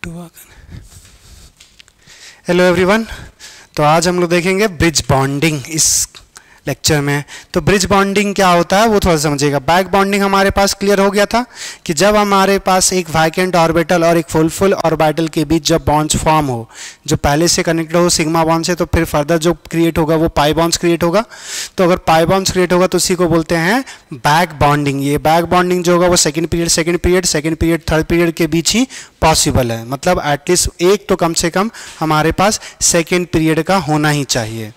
Hello everyone. तो आज हम लोग देखेंगे ब्रिज बॉन्डिंग इस लेक्चर में। तो ब्रिज बॉन्डिंग क्या होता है वो थोड़ा समझिएगा। बैक बॉन्डिंग हमारे पास क्लियर हो गया था कि जब हमारे पास एक वैकेंट ऑर्बिटल और एक फुल ऑर्बिटल के बीच जब बॉन्ड्स फॉर्म हो, जो पहले से कनेक्टेड हो सिग्मा बॉन्ड से, तो फिर फर्दर जो क्रिएट होगा वो पाई बॉन्ड्स क्रिएट होगा। तो अगर पाई बॉन्ड्स क्रिएट होगा तो उसी को बोलते हैं बैक बॉन्डिंग। ये बैक बॉन्डिंग जो होगा वो सेकंड पीरियड थर्ड पीरियड के बीच ही पॉसिबल है। मतलब एटलीस्ट एक तो कम से कम हमारे पास सेकेंड पीरियड का होना ही चाहिए।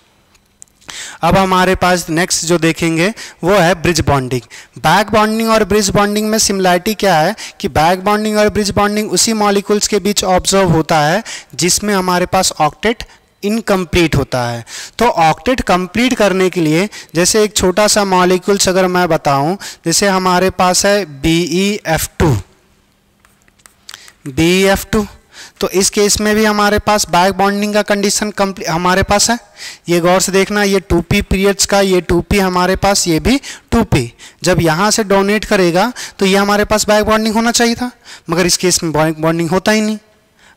अब हमारे पास नेक्स्ट जो देखेंगे वो है ब्रिज बॉन्डिंग। बैक बॉन्डिंग और ब्रिज बॉन्डिंग में सिमिलरिटी क्या है कि बैक बॉन्डिंग और ब्रिज बॉन्डिंग उसी मॉलिक्यूल्स के बीच ऑब्जर्व होता है जिसमें हमारे पास ऑक्टेट इनकम्प्लीट होता है। तो ऑक्टेट कंप्लीट करने के लिए जैसे एक छोटा सा मॉलिक्यूल्स अगर मैं बताऊं, जैसे हमारे पास है BeF2, तो इस केस में भी हमारे पास बैक बॉन्डिंग का कंडीशन कंप्लीट हमारे पास है। ये गौर से देखना, ये 2p पीरियड्स का, ये 2p हमारे पास, ये भी 2p। जब यहाँ से डोनेट करेगा तो ये हमारे पास बैक बॉन्डिंग होना चाहिए था, मगर इस केस में बैक बॉन्डिंग होता ही नहीं।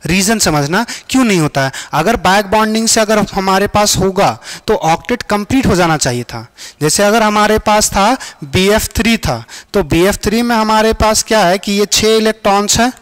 रीजन समझना क्यों नहीं होता है। अगर बैक बॉन्डिंग से अगर हमारे पास होगा तो ऑक्टेट कंप्लीट हो जाना चाहिए था। जैसे अगर हमारे पास था BF3 था, तो BF3 में हमारे पास क्या है कि ये 6 इलेक्ट्रॉन्स है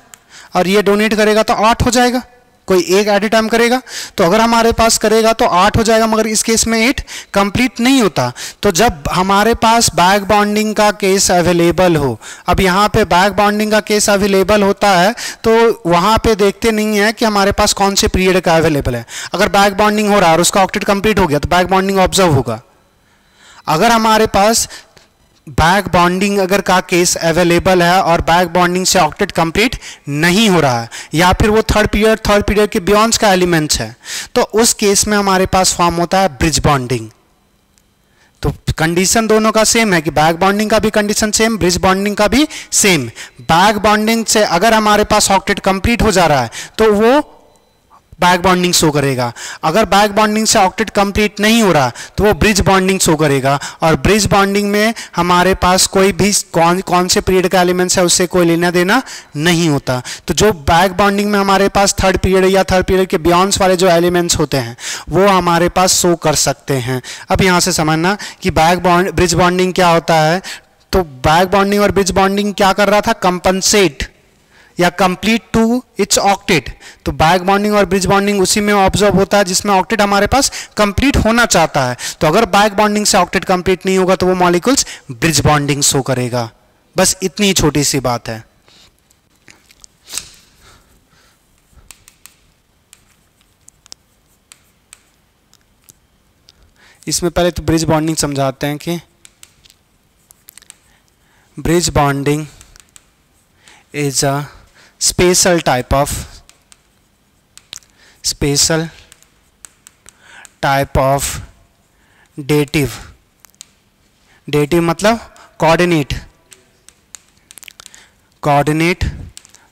और ये डोनेट करेगा तो 8 हो जाएगा। कोई एक एट ए टाइम करेगा तो अगर हमारे पास करेगा तो 8 हो जाएगा, मगर इस केस में 8 कंप्लीट नहीं होता। तो जब हमारे पास बैक बॉन्डिंग का केस अवेलेबल हो, अब यहाँ पे बैक बॉन्डिंग का केस अवेलेबल होता है तो वहाँ पे देखते नहीं है कि हमारे पास कौन से पीरियड का अवेलेबल है। अगर बैक बॉन्डिंग हो रहा है और उसका ऑक्टेट कंप्लीट हो गया तो बैक बॉन्डिंग ऑब्जर्व होगा। अगर हमारे पास बैक बॉन्डिंग अगर का केस अवेलेबल है और बैक बॉन्डिंग से ऑक्टेट कंप्लीट नहीं हो रहा है, या फिर वो थर्ड पीरियड के बियॉन्ड्स का एलिमेंट्स है, तो उस केस में हमारे पास फॉर्म होता है ब्रिज बॉन्डिंग। तो कंडीशन दोनों का सेम है कि बैक बॉन्डिंग का भी कंडीशन सेम, ब्रिज बॉन्डिंग का भी सेम। बैक बॉन्डिंग से अगर हमारे पास ऑक्टेट कंप्लीट हो जा रहा है तो वो बैक बॉन्डिंग शो करेगा। अगर बैक बॉन्डिंग से ऑक्टेट कंप्लीट नहीं हो रहा तो वो ब्रिज बॉन्डिंग शो करेगा। और ब्रिज बॉन्डिंग में हमारे पास कोई भी कौन से पीरियड का एलिमेंट्स है उससे कोई लेना देना नहीं होता। तो जो बैक बॉन्डिंग में हमारे पास थर्ड पीरियड या थर्ड पीरियड के बियॉन्ड्स वाले जो एलिमेंट्स होते हैं वो हमारे पास शो कर सकते हैं। अब यहाँ से समझना कि ब्रिज बॉन्डिंग क्या होता है। तो बैक बॉन्डिंग और ब्रिज बॉन्डिंग क्या कर रहा था, कंपनसेट या कंप्लीट टू इट्स ऑक्टेट। तो बैक बॉन्डिंग और ब्रिज बॉन्डिंग उसी में ऑब्जर्व होता है जिसमें ऑक्टेट हमारे पास कंप्लीट होना चाहता है। तो अगर बैक बॉन्डिंग से ऑक्टेट कंप्लीट नहीं होगा तो वो मॉलिक्यूल्स ब्रिज बॉन्डिंग शो करेगा। बस इतनी छोटी सी बात है। इसमें पहले तो ब्रिज बॉन्डिंग समझाते हैं कि bridge bonding is a special type of dative मतलब coordinate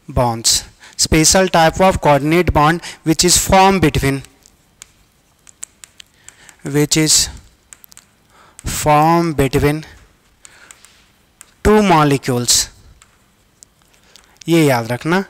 bonds, special type of coordinate bond which is formed between two molecules। ये याद रखना,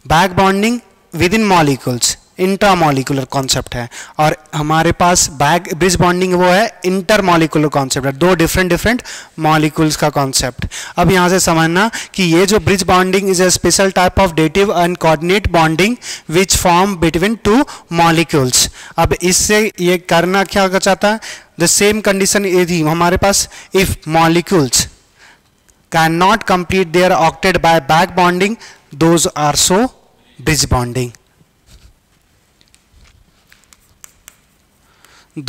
back bonding with in molecules intramolecular concept है, और हमारे पास ब्रिज बॉन्डिंग वो है इंटरमॉलिक्यूलर कॉन्सेप्ट है, दो डिफरेंट मॉलिक्यूल्स का कॉन्सेप्ट। अब यहाँ से समझना कि ये जो bridge bonding is a special type of dative and coordinate bonding which form between two molecules. अब इससे ये करना क्या चाहता है, द सेम कंडीशन ये थी हमारे पास, if molecules cannot complete their octet by back bonding, those are so bridge bonding.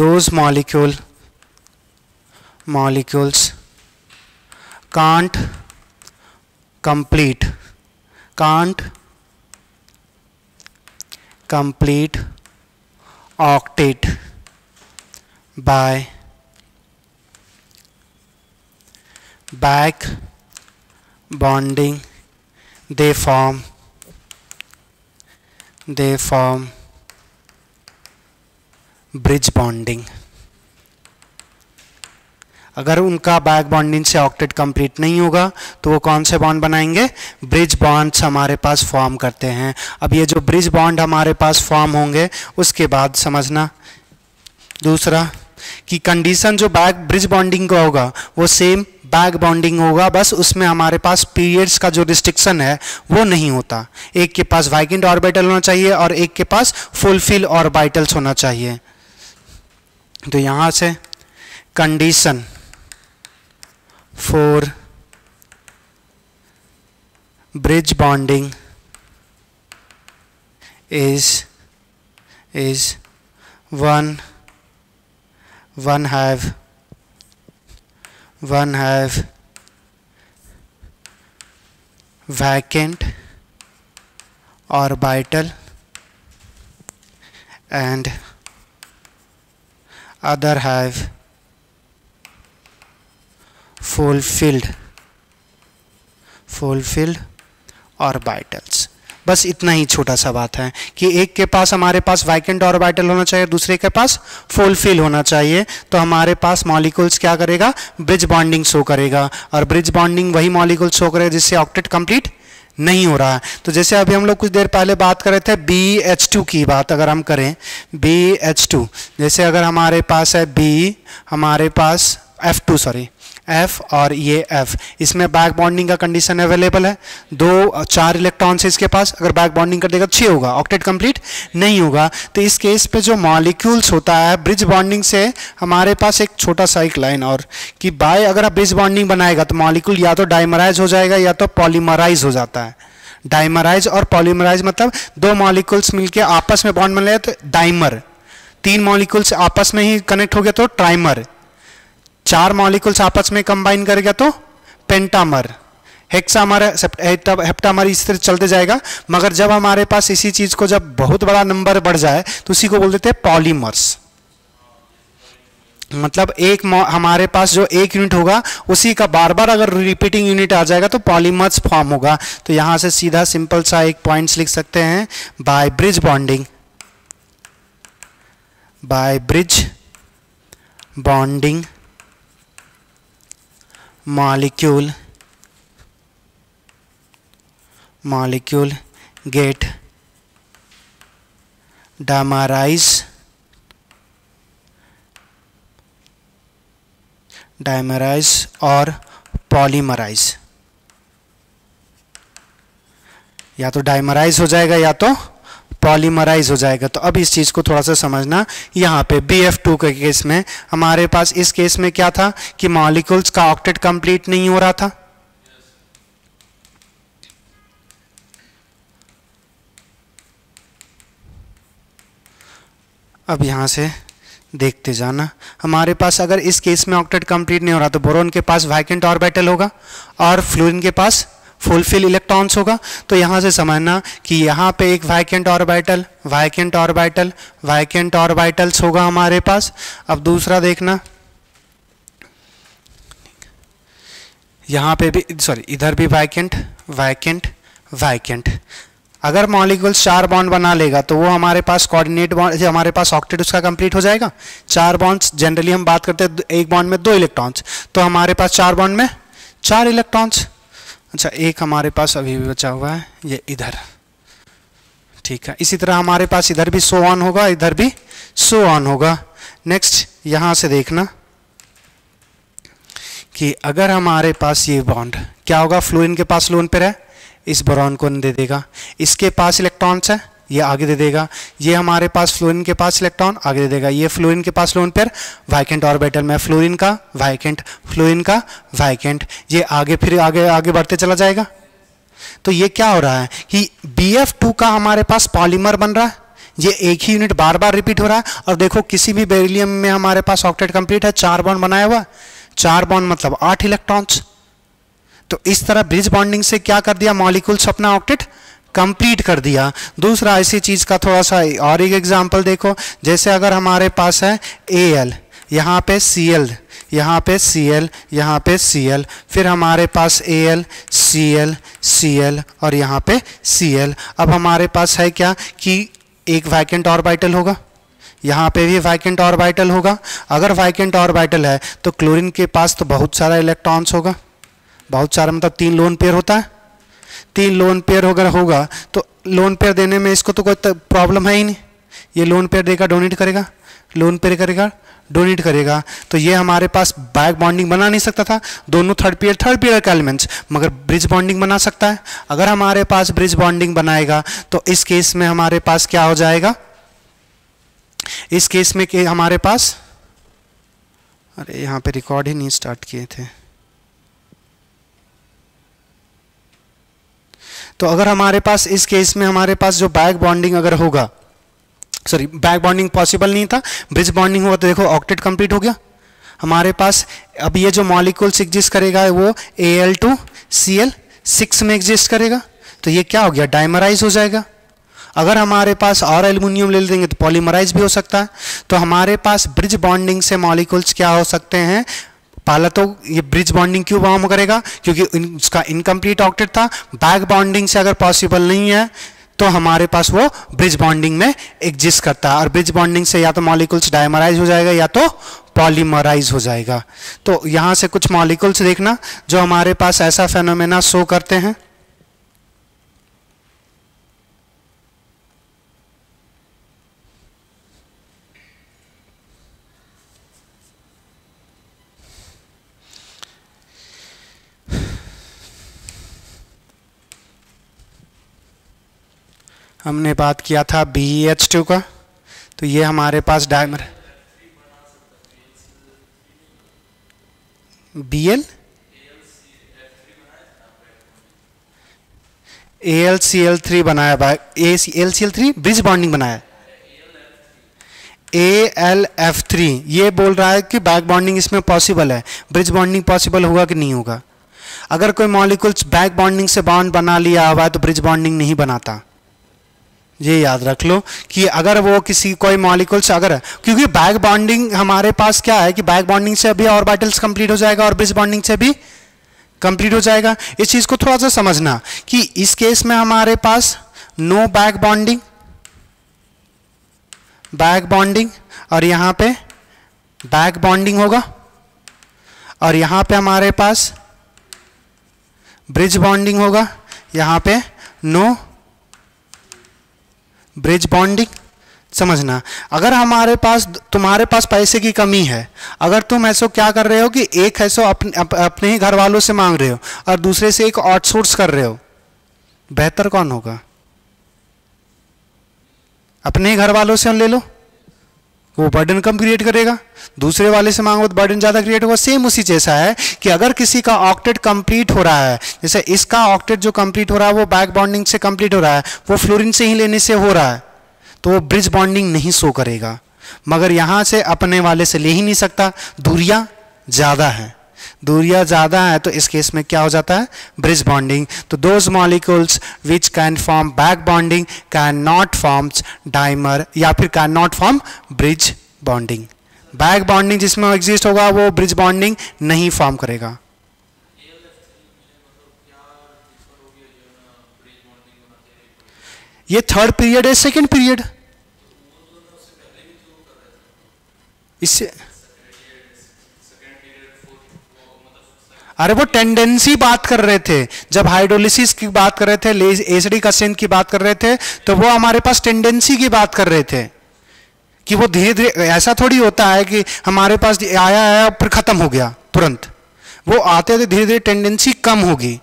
Those molecules can't complete octet by back bonding, they form bridge bonding। अगर उनका बैक बॉन्डिंग से octet complete नहीं होगा तो वो कौन से बॉन्ड बनाएंगे, ब्रिज बॉन्ड्स हमारे पास फॉर्म करते हैं। अब ये जो ब्रिज बॉन्ड हमारे पास फॉर्म होंगे उसके बाद समझना दूसरा कि कंडीशन जो बैक ब्रिज बॉन्डिंग का होगा वो सेम बैक बॉन्डिंग होगा, बस उसमें हमारे पास पीरियड्स का जो रिस्ट्रिक्शन है वो नहीं होता। एक के पास वैकेंट ऑर्बिटल होना चाहिए और एक के पास फुलफिल ऑर्बिटल्स होना चाहिए। तो यहां से condition for bridge bonding is one have vacant orbital and other have fulfilled orbitals। बस इतना ही छोटा सा बात है कि एक के पास हमारे पास वैकेंट ऑर्बिटल होना चाहिए, दूसरे के पास फुलफिल होना चाहिए, तो हमारे पास मॉलिक्यूल्स क्या करेगा, ब्रिज बॉन्डिंग शो करेगा। और ब्रिज बॉन्डिंग वही मॉलिक्यूल शो करेगा जिससे ऑक्टेट कंप्लीट नहीं हो रहा है। तो जैसे अभी हम लोग कुछ देर पहले बात कर रहे थे BH2 की बात, अगर हम करें BH2, जैसे अगर हमारे पास है B, हमारे पास F और ये F, इसमें बैक बॉन्डिंग का कंडीशन अवेलेबल है, 4 इलेक्ट्रॉन्स है इसके पास, अगर बैक बॉन्डिंग कर देगा 6 होगा, ऑक्टेट कंप्लीट नहीं होगा। तो इस केस पे जो मॉलिक्यूल्स होता है ब्रिज बॉन्डिंग से हमारे पास एक छोटा सा एक लाइन और कि बाय अगर आप ब्रिज बॉन्डिंग बनाएगा तो मॉलिक्यूल या तो डाइमराइज हो जाएगा या तो पॉलीमराइज हो जाता है। डाइमराइज और पॉलीमराइज मतलब 2 मॉलिक्यूल्स मिलके आपस में बॉन्ड बन रहे तो डाइमर, 3 मॉलिक्यूल्स आपस में ही कनेक्ट हो गया तो ट्राइमर, 4 मॉलिक्यूल्स आपस में कंबाइन कर गया तो पेंटामर, हेक्सामर, हेप्टामर, इस तरह चलते जाएगा। मगर जब हमारे पास इसी चीज को जब बहुत बड़ा नंबर बढ़ जाए तो उसी को बोल देते हैं पॉलीमर्स। मतलब एक हमारे पास जो एक यूनिट होगा उसी का बार बार अगर रिपीटिंग यूनिट आ जाएगा तो पॉलीमर्स फॉर्म होगा। तो यहां से सीधा सिंपल सा एक पॉइंट्स लिख सकते हैं, by bridge bonding molecule get dimerize और polymerize, या तो डाइमराइज हो जाएगा या तो पॉलीमराइज हो जाएगा। तो अब इस चीज को थोड़ा सा समझना, यहाँ पे BF2 के केस में हमारे पास इस केस में क्या था कि मॉलिक्यूल्स का ऑक्टेट कंप्लीट नहीं हो रहा था। अब यहां से देखते जाना, हमारे पास अगर इस केस में ऑक्टेट कंप्लीट नहीं हो रहा तो बोरोन के पास वैकेंट ऑर्बिटल होगा और फ्लोरीन के पास फुलफिल इलेक्ट्रॉन्स होगा। तो यहां से समझना कि यहां पे एक वैकेंट ऑर्बिटल्स होगा हमारे पास। अब दूसरा देखना, यहां पे भी इधर भी वैकेंट। अगर मॉलिक्यूल्स 4 बॉन्ड बना लेगा तो वो हमारे पास कोऑर्डिनेट बॉन्ड, हमारे पास ऑक्टेट उसका कंप्लीट हो जाएगा। 4 बॉन्ड्स जनरली हम बात करते हैं एक बॉन्ड में 2 इलेक्ट्रॉन्स, तो हमारे पास 4 बॉन्ड में 4 इलेक्ट्रॉन्स। अच्छा, एक हमारे पास अभी भी बचा हुआ है ये इधर, ठीक है। इसी तरह हमारे पास इधर भी सो ऑन होगा, इधर भी सो ऑन होगा। नेक्स्ट यहां से देखना कि अगर हमारे पास ये बॉन्ड क्या होगा, फ्लोरीन के पास लोन पेयर है, इस बोरॉन को दे देगा, इसके पास इलेक्ट्रॉन्स है ये आगे दे देगा, ये हमारे पास फ्लोरीन के पास इलेक्ट्रॉन आगे दे देगा, ये फ्लोरीन के पास लोन पेयर वैकेंट ऑर्बिटल में फ्लोरीन का वैकेंट, ये आगे फिर आगे बढ़ते चला जाएगा। तो ये क्या हो रहा है कि BF2 का हमारे पास पॉलीमर बन रहा है, ये एक ही यूनिट बार बार रिपीट हो रहा है। और देखो किसी भी बेरिलियम में हमारे पास ऑक्टेट कंप्लीट है, 4 बॉन्ड बनाया हुआ, 4 बॉन्ड मतलब 8 इलेक्ट्रॉन्स। तो इस तरह ब्रिज बॉन्डिंग से क्या कर दिया, मॉलिक्यूल्स अपना ऑक्टेट कंप्लीट कर दिया। दूसरा इसी चीज का थोड़ा सा और एक एग्जांपल देखो, जैसे अगर हमारे पास है Al, यहाँ पे Cl, यहाँ पे Cl, यहाँ पे Cl, फिर हमारे पास Al, Cl और यहाँ पे Cl। अब हमारे पास है क्या कि एक वैकेंट ऑर्बिटल होगा, यहाँ पे भी वैकेंट ऑर्बिटल होगा। अगर वैकेंट ऑर्बिटल है तो क्लोरीन के पास तो बहुत सारा इलेक्ट्रॉन्स होगा, बहुत सारा मतलब 3 लोन पेयर होता है। 3 लोन पेयर अगर होगा तो लोन पेयर देने में इसको तो कोई प्रॉब्लम है ही नहीं। ये लोन पेयर देगा, डोनेट करेगा, लोन पेयर करेगा, डोनेट करेगा। तो ये हमारे पास बैक बॉन्डिंग बना नहीं सकता था, दोनों थर्ड पेयर के एलिमेंट्स, मगर ब्रिज बॉन्डिंग बना सकता है। अगर हमारे पास ब्रिज बॉन्डिंग बनाएगा तो इस केस में हमारे पास क्या हो जाएगा, इस केस में कि हमारे पास, अरे यहाँ पे रिकॉर्ड ही नहीं स्टार्ट किए थे। तो अगर हमारे पास इस केस में हमारे पास जो बैक बॉन्डिंग अगर होगा, सॉरी बैक बॉन्डिंग पॉसिबल नहीं था, ब्रिज बॉन्डिंग हुआ तो देखो ऑक्टेट कंप्लीट हो गया हमारे पास। अब ये जो मॉलिक्यूल्स एग्जिस्ट करेगा वो Al2Cl6 में एग्जिस्ट करेगा, तो ये क्या हो गया, डाइमराइज हो जाएगा। अगर हमारे पास और एल्युमिनियम ले लेंगे तो पॉलीमराइज भी हो सकता है। तो हमारे पास ब्रिज बॉन्डिंग से मॉलिक्यूल्स क्या हो सकते हैं, पहला तो ये ब्रिज बॉन्डिंग क्यों फॉर्म करेगा, क्योंकि उसका इनकम्प्लीट ऑक्टेट था। बैक बॉन्डिंग से अगर पॉसिबल नहीं है तो हमारे पास वो ब्रिज बॉन्डिंग में एग्जिस्ट करता है, और ब्रिज बॉन्डिंग से या तो मॉलिक्यूल्स डाइमराइज हो जाएगा या तो पॉलीमराइज हो जाएगा। तो यहाँ से कुछ मॉलिक्यूल्स देखना जो हमारे पास ऐसा फेनोमेना शो करते हैं। हमने बात किया था BeH2 का, तो ये हमारे पास डाइमर Bl AlCl3 बनाया, AlCl3 ब्रिज बॉन्डिंग बनाया, AlF3 ये बोल रहा है कि बैक बॉन्डिंग इसमें पॉसिबल है, ब्रिज बॉन्डिंग पॉसिबल होगा कि नहीं होगा। अगर कोई मॉलिक्यूल्स बैक बॉन्डिंग से बॉन्ड बना लिया हुआ है तो ब्रिज बॉन्डिंग नहीं बनाता। ये याद रख लो कि अगर वो किसी कोई मॉलिक्यूल्स अगर, क्योंकि बैक बॉन्डिंग हमारे पास क्या है कि बैक बॉन्डिंग से भी ऑर्बिटल्स कंप्लीट हो जाएगा और ब्रिज बॉन्डिंग से भी कंप्लीट हो जाएगा। इस चीज को थोड़ा सा समझना कि इस केस में हमारे पास नो बैक बॉन्डिंग और यहां पे बैक बॉन्डिंग होगा, और यहां पे हमारे पास ब्रिज बॉन्डिंग होगा, यहां पे नो ब्रिज बॉन्डिंग। समझना, अगर हमारे पास तुम्हारे पास पैसे की कमी है, अगर तुम ऐसा क्या कर रहे हो कि एक ऐसा अपने ही घर वालों से मांग रहे हो और दूसरे से एक आउटसोर्स कर रहे हो, बेहतर कौन होगा? अपने ही घर वालों से ले लो, वो बर्डन कम क्रिएट करेगा, दूसरे वाले से मांगो तो बर्डन ज्यादा क्रिएट होगा। सेम उसी जैसा है कि अगर किसी का ऑक्टेट कंप्लीट हो रहा है, जैसे इसका ऑक्टेट जो कंप्लीट हो रहा है वो बैक बॉन्डिंग से कंप्लीट हो रहा है, वो फ्लोरीन से ही लेने से हो रहा है, तो वो ब्रिज बॉन्डिंग नहीं शो करेगा। मगर यहां से अपने वाले से ले ही नहीं सकता, दूरियां ज्यादा है, दूरियां ज्यादा है, तो इस केस में क्या हो जाता है, ब्रिज बॉन्डिंग। तो those molecules which can form back bonding can not form dimer या फिर can not form bridge bonding. Back bonding जिसमें एग्जिस्ट होगा वो ब्रिज बॉन्डिंग नहीं फॉर्म करेगा। ये थर्ड पीरियड है, सेकंड पीरियड, इससे अरे वो टेंडेंसी बात कर रहे थे, जब हाइड्रोलिसिस की बात कर रहे थे, एसिडिक असेंट की बात कर रहे थे, तो वो हमारे पास टेंडेंसी की बात कर रहे थे कि वो धीरे धीरे, ऐसा थोड़ी होता है कि हमारे पास आया है फिर खत्म हो गया तुरंत, वो आते थे धीरे धीरे टेंडेंसी कम होगी।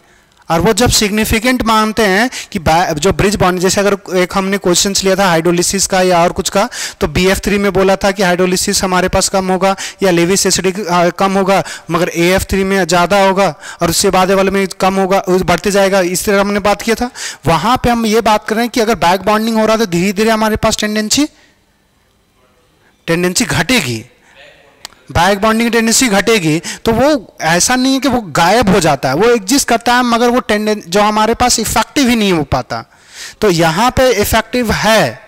और वो जब सिग्निफिकेंट मानते हैं कि जो ब्रिज बॉन्ड, जैसे अगर एक हमने क्वेश्चंस लिया था हाइड्रोलिसिस का या और कुछ का, तो BF3 में बोला था कि हाइड्रोलिसिस हमारे पास कम होगा या लेविस एसिडिक कम होगा, मगर AF3 में ज़्यादा होगा और उससे बाद वाले में कम होगा, बढ़ते जाएगा, इस तरह हमने बात किया था। वहाँ पर हम ये बात कर रहे हैं कि अगर बैक बॉन्डिंग हो रहा था धीरे धीरे हमारे पास टेंडेंसी घटेगी, बैक बॉन्डिंग टेंडेंसी घटेगी, तो वो ऐसा नहीं है कि वो गायब हो जाता है, वो एग्जिस्ट करता है, मगर वो जो हमारे पास इफेक्टिव ही नहीं हो पाता। तो यहां पे इफेक्टिव है,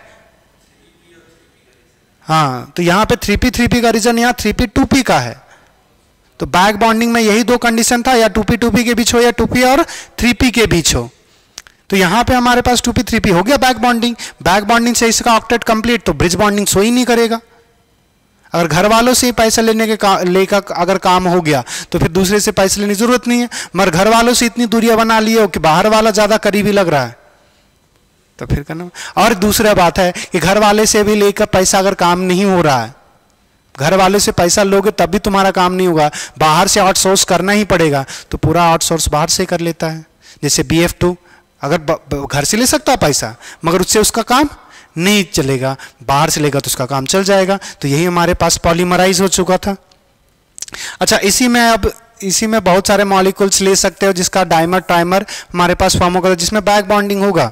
हाँ, तो यहां पे 3p का रीजन यहाँ 3p 2p का है। तो बैक बॉन्डिंग में यही दो कंडीशन था, या 2p 2p के बीच हो या 2p और 3p के बीच हो। तो यहाँ पे हमारे पास 2p 3p हो गया बैक बॉन्डिंग। बैक बॉन्डिंग से इसका ऑक्टेट कंप्लीट, तो ब्रिज बॉन्डिंग सो ही नहीं करेगा। अगर घर वालों से पैसा लेने के लेकर अगर काम हो गया तो फिर दूसरे से पैसे लेने की जरूरत नहीं है। मगर घर वालों से इतनी दूरियां बना लिए हो कि बाहर वाला ज्यादा करीबी लग रहा है, तो फिर करना। और दूसरा बात है कि घर वाले से भी लेकर पैसा अगर काम नहीं हो रहा है, घर वाले से पैसा लोगे तब भी तुम्हारा काम नहीं होगा, बाहर से आउटसोर्स करना ही पड़ेगा, तो पूरा आउटसोर्स बाहर से कर लेता है। जैसे BF2 अगर घर से ले सकता है पैसा, मगर उससे उसका काम नहीं चलेगा, बाहर से लेगा तो उसका काम चल जाएगा। तो यही हमारे पास पॉलीमराइज हो चुका था। अच्छा, इसी में बहुत सारे मॉलिक्यूल्स ले सकते हो जिसका डाइमर ट्राइमर हमारे पास फॉर्म होगा, जिसमें बैक बॉन्डिंग होगा।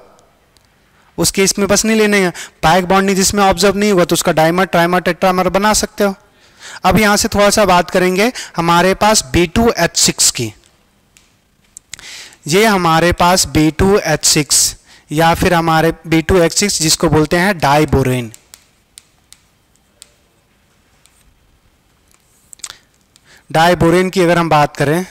उस केस में बस नहीं लेने हैं, बैक बॉन्डिंग जिसमें ऑब्जर्व नहीं होगा तो उसका डाइमर ट्राइमर टेट्रामर बना सकते हो। अब यहां से थोड़ा सा बात करेंगे हमारे पास B2H6 की। ये हमारे पास B2H6 या फिर हमारे B2H6 जिसको बोलते हैं डाइबोरेन। डाइबोरेन की अगर हम बात करें,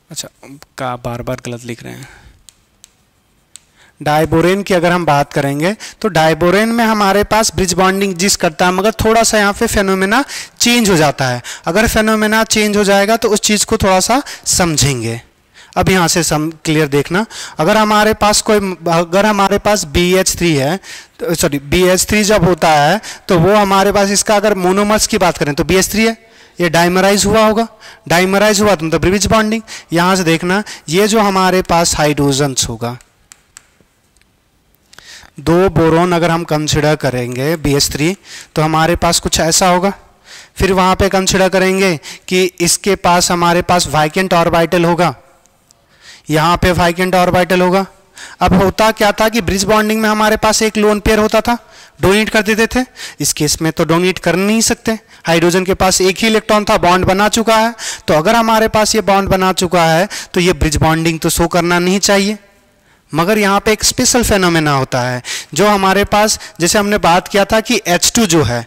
अच्छा का बार बार गलत लिख रहे हैं। डाइबोरेन की अगर हम बात करेंगे तो डाइबोरेन में हमारे पास ब्रिज बॉन्डिंग जिस करता है, मगर थोड़ा सा यहाँ पे फेनोमेना चेंज हो जाता है। अगर फेनोमेना चेंज हो जाएगा तो उस चीज़ को थोड़ा सा समझेंगे। अब यहाँ से क्लियर देखना, अगर हमारे पास BH3 है, सॉरी BH3 जब होता है तो वो हमारे पास इसका अगर मोनोमर्स की बात करें तो BH3 है, ये डाइमराइज हुआ होगा। डाइमराइज हुआ तो मतलब ब्रिज बॉन्डिंग। यहाँ से देखना, ये जो हमारे पास हाइड्रोजन्स होगा, 2 बोरोन अगर हम कंसिडर करेंगे BH3 तो हमारे पास कुछ ऐसा होगा। फिर वहाँ पे कंसिडर करेंगे कि इसके पास हमारे पास वाइकेंट ऑर्बिटल होगा, यहाँ पे वाइकेंट ऑर्बिटल होगा। अब होता क्या था कि ब्रिज बॉन्डिंग में हमारे पास एक लोन पेयर होता था, डोनेट कर देते थे। इस केस में तो डोनेट कर नहीं सकते, हाइड्रोजन के पास एक ही इलेक्ट्रॉन था, बॉन्ड बना चुका है। तो अगर हमारे पास ये बॉन्ड बना चुका है तो ये ब्रिज बॉन्डिंग तो शो करना नहीं चाहिए। मगर यहाँ पे एक स्पेशल फेनोमेना होता है जो हमारे पास, जैसे हमने बात किया था कि H2 जो है,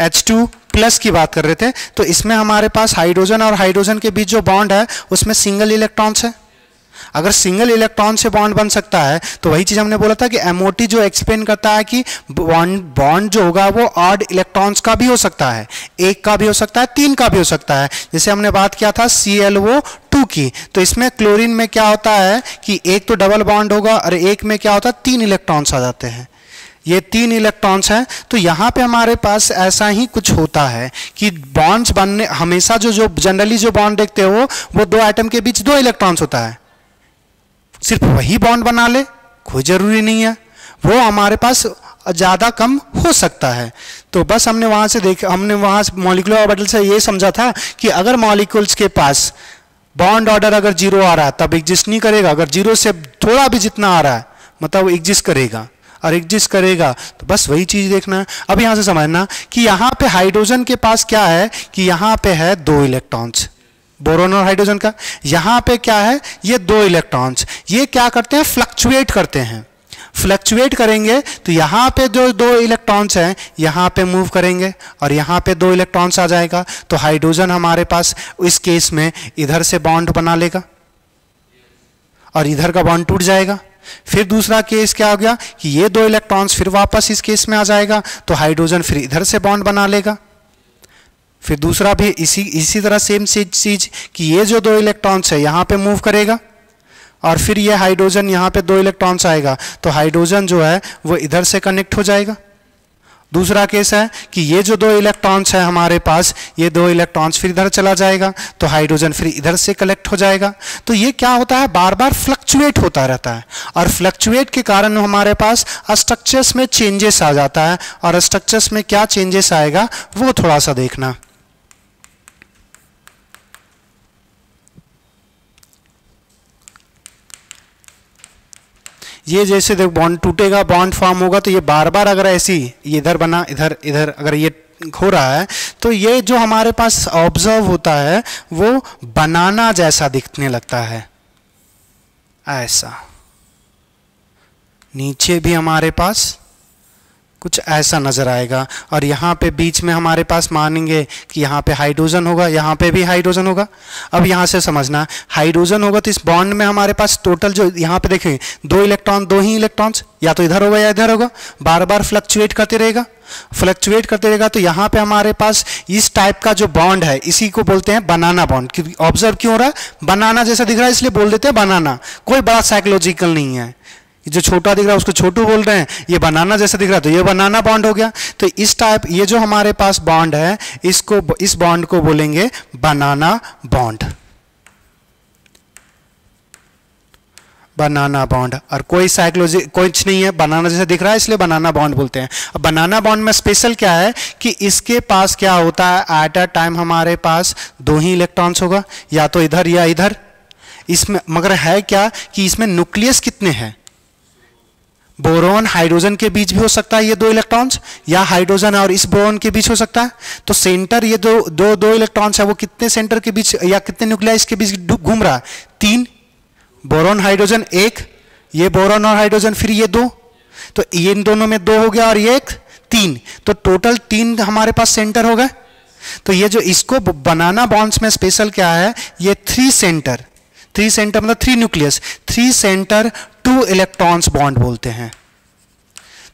H2 प्लस की बात कर रहे थे, तो इसमें हमारे पास हाइड्रोजन और हाइड्रोजन के बीच जो बॉन्ड है उसमें सिंगल इलेक्ट्रॉन्स है। अगर सिंगल इलेक्ट्रॉन से बॉन्ड बन सकता है तो वही चीज हमने बोला था कि MOT जो एक्सप्लेन करता है कि बॉन्ड जो होगा वो ऑड इलेक्ट्रॉन्स का भी हो सकता है, एक का भी हो सकता है, 3 का भी हो सकता है। जैसे हमने बात किया था ClO2 की, तो इसमें क्लोरीन में क्या होता है कि एक तो डबल बॉन्ड होगा और एक में क्या होता है 3 इलेक्ट्रॉन्स आ जाते हैं। ये 3 इलेक्ट्रॉन्स हैं। तो यहाँ पे हमारे पास ऐसा ही कुछ होता है कि बॉन्ड्स बनने हमेशा जो जनरली जो बॉन्ड देखते हो वो 2 एटम के बीच 2 इलेक्ट्रॉन्स होता है। सिर्फ वही बॉन्ड बना ले कोई जरूरी नहीं है, वो हमारे पास ज़्यादा कम हो सकता है। तो बस हमने वहाँ से मॉलिक्यूलर ऑर्बिटल से ये समझा था कि अगर मॉलिक्यूल्स के पास बॉन्ड ऑर्डर अगर 0 आ रहा है तब एग्जिस्ट नहीं करेगा, अगर 0 से थोड़ा भी जितना आ रहा है मतलब एग्जिस्ट करेगा, और एग्जिस्ट करेगा तो बस वही चीज़ देखना है। अब यहाँ से समझना कि यहाँ पे हाइड्रोजन के पास क्या है कि यहाँ पे है 2 इलेक्ट्रॉन्स, बोरोन और हाइड्रोजन का। यहाँ पे क्या है, ये 2 इलेक्ट्रॉन्स, ये क्या करते हैं, फ्लक्चुएट करते हैं। फ्लक्चुएट करेंगे तो यहाँ पे जो 2 इलेक्ट्रॉन्स हैं यहाँ पे मूव करेंगे और यहाँ पे 2 इलेक्ट्रॉन्स आ जाएगा। तो हाइड्रोजन हमारे पास इस केस में इधर से बॉन्ड बना लेगा और इधर का बॉन्ड टूट जाएगा। फिर दूसरा केस क्या हो गया कि ये 2 इलेक्ट्रॉन्स फिर वापस इस केस में आ जाएगा, तो हाइड्रोजन फिर इधर से बॉन्ड बना लेगा। फिर दूसरा भी इसी तरह सेम चीज कि ये जो 2 इलेक्ट्रॉन्स है यहाँ पे मूव करेगा और फिर ये हाइड्रोजन यहाँ पे 2 इलेक्ट्रॉन्स आएगा, तो हाइड्रोजन जो है वो इधर से कनेक्ट हो जाएगा। दूसरा केस है कि ये जो 2 इलेक्ट्रॉन्स है हमारे पास, ये 2 इलेक्ट्रॉन्स फिर इधर चला जाएगा, तो हाइड्रोजन फिर इधर से कलेक्ट हो जाएगा। तो ये क्या होता है, बार बार फ्लक्चुएट होता रहता है और फ्लक्चुएट के कारण हमारे पास स्ट्रक्चर्स में चेंजेस आ जाता है। और स्ट्रक्चर्स में क्या चेंजेस आएगा वो थोड़ा सा देखना। ये जैसे देखो बॉन्ड टूटेगा, बॉन्ड फॉर्म होगा, तो ये बार बार अगर ऐसी ये इधर बना इधर इधर अगर ये हो रहा है तो ये जो हमारे पास ऑब्जर्व होता है वो बनाना जैसा दिखने लगता है। ऐसा नीचे भी हमारे पास कुछ ऐसा नज़र आएगा। और यहाँ पे बीच में हमारे पास मानेंगे कि यहाँ पे हाइड्रोजन होगा, यहाँ पे भी हाइड्रोजन होगा। अब यहाँ से समझना, हाइड्रोजन होगा तो इस बॉन्ड में हमारे पास टोटल जो यहाँ पे देखेंगे 2 इलेक्ट्रॉन, 2 ही इलेक्ट्रॉन्स, या तो इधर होगा या इधर होगा, बार बार फ्लक्चुएट करते रहेगा, फ्लक्चुएट करते रहेगा। तो यहाँ पे हमारे पास इस टाइप का जो बॉन्ड है इसी को बोलते हैं बनाना बॉन्ड। ऑब्जर्व क्यों हो रहा है, बनाना जैसा दिख रहा है इसलिए बोल देते हैं बनाना, कोई बड़ा साइकोलॉजिकल नहीं है। जो छोटा दिख रहा है उसको छोटू बोल रहे हैं, ये बनाना जैसा दिख रहा है तो ये बनाना बॉन्ड हो गया। तो इस टाइप ये जो हमारे पास बॉन्ड है इसको, इस बॉन्ड को बोलेंगे बनाना बॉन्ड, बनाना बॉन्ड। और कोई साइकोलॉजी कुछ नहीं है, बनाना जैसा दिख रहा है इसलिए बनाना बॉन्ड बोलते हैं। अब बनाना बॉन्ड में स्पेशल क्या है कि इसके पास क्या होता है, एट अ टाइम हमारे पास 2 ही इलेक्ट्रॉन्स होगा, या तो इधर या इधर। इसमें मगर है क्या कि इसमें न्यूक्लियस कितने हैं, बोरोन हाइड्रोजन के बीच भी हो सकता है ये 2 इलेक्ट्रॉन्स, या हाइड्रोजन और इस बोरोन के बीच हो सकता है। तो सेंटर ये दो इलेक्ट्रॉन्स है वो कितने सेंटर के बीच या कितने न्यूक्लियस के बीच घूम रहा है, 3। बोरोन हाइड्रोजन 1, ये बोरोन और हाइड्रोजन फिर ये 2, तो ये इन दोनों में 2 हो गया और ये 1 3, तो टोटल 3 हमारे पास सेंटर हो गए। तो ये जो इसको बनाना बॉन्ड्स में स्पेशल क्या है, ये 3 सेंटर मतलब 3 न्यूक्लियस, 3 सेंटर 2 इलेक्ट्रॉन्स बॉन्ड बोलते हैं।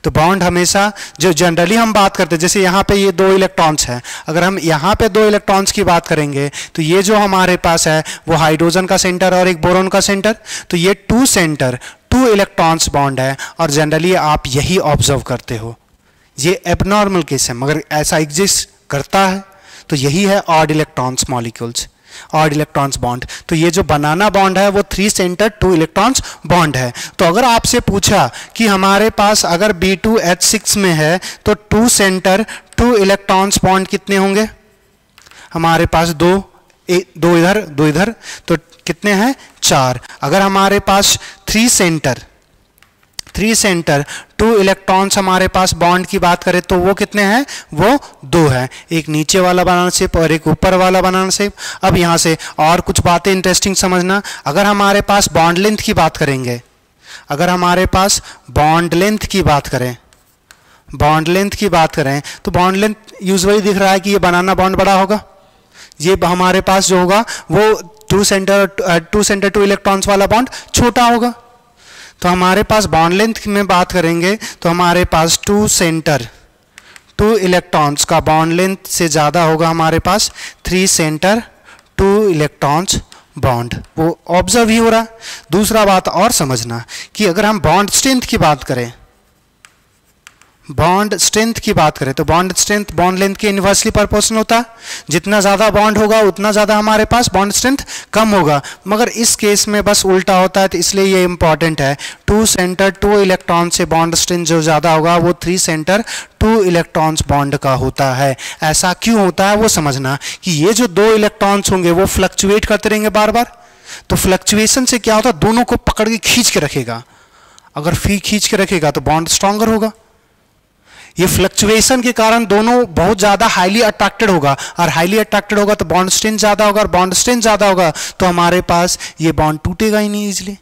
तो बॉन्ड हमेशा जो जनरली हम बात करते हैं, जैसे यहाँ पे ये 2 इलेक्ट्रॉन्स हैं, अगर हम यहाँ पे 2 इलेक्ट्रॉन्स की बात करेंगे तो ये जो हमारे पास है वो हाइड्रोजन का सेंटर और एक बोरोन का सेंटर, तो ये 2 सेंटर 2 इलेक्ट्रॉन्स बॉन्ड है। और जनरली आप यही ऑब्जर्व करते हो, ये एबनॉर्मल केस है मगर ऐसा एग्जिस्ट करता है। तो यही है odd electrons molecules, odd electrons bond. तो ये जो बनाना बॉन्ड है वो 3 सेंटर 2 इलेक्ट्रॉन्स बॉन्ड है। तो अगर आपसे पूछा कि हमारे पास अगर B2H6 में है तो 2 सेंटर 2 इलेक्ट्रॉन्स बॉन्ड कितने होंगे, हमारे पास 2 इधर 2 इधर, तो कितने हैं 4। अगर हमारे पास 3 सेंटर 2 इलेक्ट्रॉन्स हमारे पास बॉन्ड की बात करें तो वो कितने हैं, वो 2 है, एक नीचे वाला बनाना शेप और एक ऊपर वाला बनाना शेप। अब यहाँ से और कुछ बातें इंटरेस्टिंग समझना, अगर हमारे पास बॉन्ड लेंथ की बात करेंगे, अगर हमारे पास बॉन्ड लेंथ की बात करें तो बॉन्ड लेंथ यूजुअली दिख रहा है कि ये बनाना बॉन्ड बड़ा होगा, ये हमारे पास जो होगा वो 2 सेंटर 2 इलेक्ट्रॉन्स वाला बॉन्ड छोटा होगा। तो हमारे पास बॉन्ड लेंथ में बात करेंगे तो हमारे पास 2 सेंटर 2 इलेक्ट्रॉन्स का बॉन्ड लेंथ से ज़्यादा होगा हमारे पास 3 सेंटर 2 इलेक्ट्रॉन्स बॉन्ड, वो ऑब्जर्व ही हो रहा। दूसरा बात और समझना कि अगर हम बॉन्ड स्ट्रेंथ की बात करें तो बॉन्ड स्ट्रेंथ बॉन्ड लेंथ के इनवर्सली प्रोपोर्शनल होता है, जितना ज़्यादा बॉन्ड होगा उतना ज़्यादा हमारे पास बॉन्ड स्ट्रेंथ कम होगा। मगर इस केस में बस उल्टा होता है, तो इसलिए ये इंपॉर्टेंट है। 2 सेंटर 2 इलेक्ट्रॉन से बॉन्ड स्ट्रेंथ जो ज़्यादा होगा वो 3 सेंटर 2 इलेक्ट्रॉन्स बॉन्ड का होता है। ऐसा क्यों होता है वो समझना कि ये जो 2 इलेक्ट्रॉन्स होंगे वो फ्लक्चुएट करते रहेंगे बार बार, तो फ्लक्चुएशन से क्या होता है, दोनों को पकड़ के खींच के रखेगा। अगर खींच के रखेगा तो बॉन्ड स्ट्रॉन्गर होगा। ये फ्लक्चुएशन के कारण दोनों बहुत ज़्यादा हाईली अट्रैक्टेड होगा, और हाईली अट्रैक्टेड होगा तो बॉन्ड स्ट्रेंथ ज़्यादा होगा, और बॉन्ड स्ट्रेंथ ज़्यादा होगा तो हमारे पास ये बॉन्ड टूटेगा ही नहीं इजीली।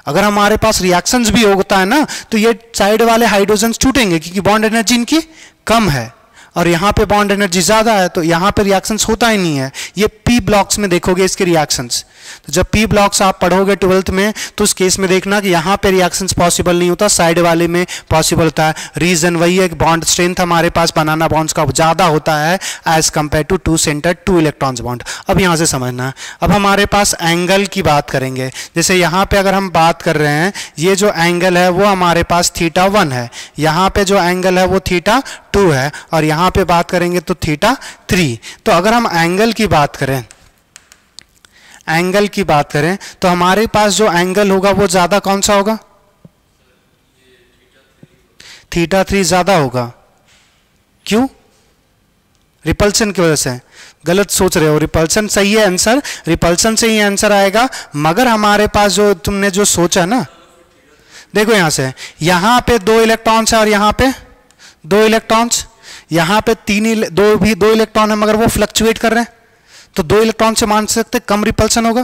अगर हमारे पास रिएक्शंस भी होता है ना तो ये साइड वाले हाइड्रोजन्स टूटेंगे क्योंकि बॉन्ड एनर्जी इनकी कम है, और यहाँ पे बॉन्ड एनर्जी ज़्यादा है तो यहाँ पे रिएक्शंस होता ही नहीं है। ये पी ब्लॉक्स में देखोगे इसके रिएक्शंस, तो जब पी ब्लॉक्स आप पढ़ोगे 12th में तो उस केस में देखना कि यहाँ पे रिएक्शंस पॉसिबल नहीं होता, साइड वाले में पॉसिबल होता है। रीज़न वही है कि बॉन्ड स्ट्रेंथ हमारे पास बनाना बॉन्ड्स का ज़्यादा होता है as compare to 2 center 2 electrons bond. अब यहाँ से समझना, अब हमारे पास एंगल की बात करेंगे। जैसे यहाँ पे अगर हम बात कर रहे हैं, ये जो एंगल है वो हमारे पास θ1 है, यहाँ पे जो एंगल है वो θ2 है, और यहाँ पे बात करेंगे तो θ3। तो अगर हम एंगल की बात करें तो हमारे पास जो एंगल होगा वो ज़्यादा कौन सा होगा, θ3 ज़्यादा होगा। क्यों? रिपल्सन की वजह से। गलत सोच रहे हो, रिपल्सन सही है आंसर, रिपल्सन से ही आंसर आएगा। मगर हमारे पास जो तुमने जो सोचा ना, देखो यहां से, यहां पे 2 इलेक्ट्रॉन्स है और यहां पे 2 इलेक्ट्रॉन्स, यहां पे 2 इलेक्ट्रॉन है मगर वो फ्लक्चुएट कर रहे हैं, तो 2 इलेक्ट्रॉन से मान सकते कम रिपल्सन होगा,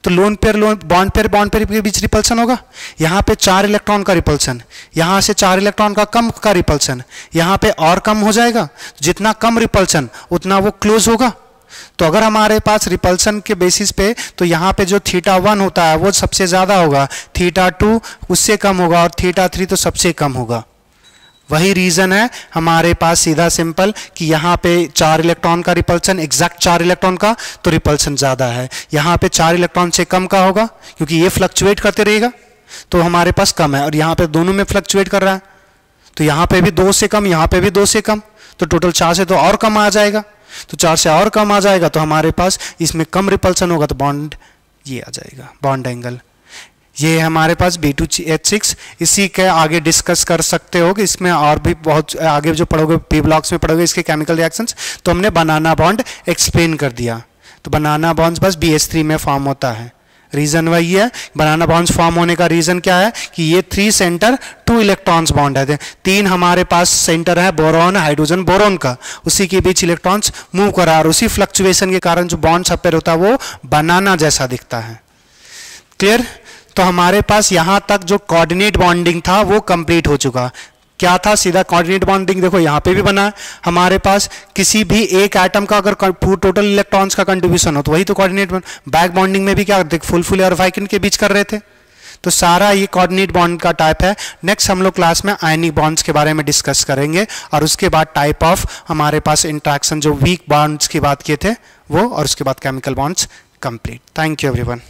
तो बॉन्ड पेयर के बीच रिपल्सन होगा। यहाँ पे 4 इलेक्ट्रॉन का रिपल्सन, यहाँ से 4 इलेक्ट्रॉन का कम का रिपल्सन, यहाँ पे और कम हो जाएगा। जितना कम रिपल्सन उतना वो क्लोज होगा। तो अगर हमारे पास रिपल्सन के बेसिस पे, तो यहाँ पे जो θ1 होता है वो सबसे ज़्यादा होगा, θ2 उससे कम होगा और θ3 तो सबसे कम होगा। वही रीज़न है हमारे पास सीधा सिंपल कि यहाँ पे 4 इलेक्ट्रॉन का रिपल्सन, एग्जैक्ट 4 इलेक्ट्रॉन का, तो रिपल्सन ज़्यादा है। यहाँ पे 4 इलेक्ट्रॉन से कम का होगा क्योंकि ये फ्लक्चुएट करते रहेगा, तो हमारे पास कम है। और यहाँ पे दोनों में फ्लक्चुएट कर रहा है, तो यहाँ पे भी 2 से कम, यहाँ पे भी 2 से कम, तो टोटल 4 से तो और कम आ जाएगा। तो 4 से और कम आ जाएगा तो हमारे पास इसमें कम रिपल्सन होगा, तो बॉन्ड ये आ जाएगा, बॉन्ड एंगल। ये हमारे पास B2H6। इसी के आगे डिस्कस कर सकते हो कि इसमें और भी बहुत आगे जो पढ़ोगे पी ब्लॉक्स में पढ़ोगे इसके केमिकल रिएक्शंस। तो हमने बनाना बॉन्ड एक्सप्लेन कर दिया। तो बनाना बॉन्ड्स बस BH3 में फॉर्म होता है। रीज़न वही है, बनाना बॉन्ड्स फॉर्म होने का रीज़न क्या है कि ये 3 सेंटर 2 इलेक्ट्रॉन्स बॉन्ड है। 3 हमारे पास सेंटर है बोरॉन, हाइड्रोजन, बोरॉन का, उसी के बीच इलेक्ट्रॉन्स मूव कर रहा है और उसी फ्लक्चुएशन के कारण जो बॉन्ड अपेयर होता है वो बनाना जैसा दिखता है। क्लियर? तो हमारे पास यहाँ तक जो कोऑर्डिनेट बॉन्डिंग था वो कंप्लीट हो चुका। क्या था? सीधा कोऑर्डिनेट बॉन्डिंग। देखो यहाँ पे भी बना है हमारे पास, किसी भी एक एटम का अगर टोटल इलेक्ट्रॉन्स का कंट्रीब्यूशन हो तो वही तो कोऑर्डिनेट बॉन्ड। बैक बॉन्डिंग में भी क्या फुल और वाइकिन के बीच कर रहे थे, तो सारा ये कोऑर्डिनेट बॉन्ड का टाइप है। नेक्स्ट हम लोग क्लास में आयनिक बॉन्ड्स के बारे में डिस्कस करेंगे और उसके बाद टाइप ऑफ हमारे पास इंट्रैक्शन जो वीक बॉन्ड्स की बात किए थे वो, और उसके बाद chemical bonds complete. Thank you everyone.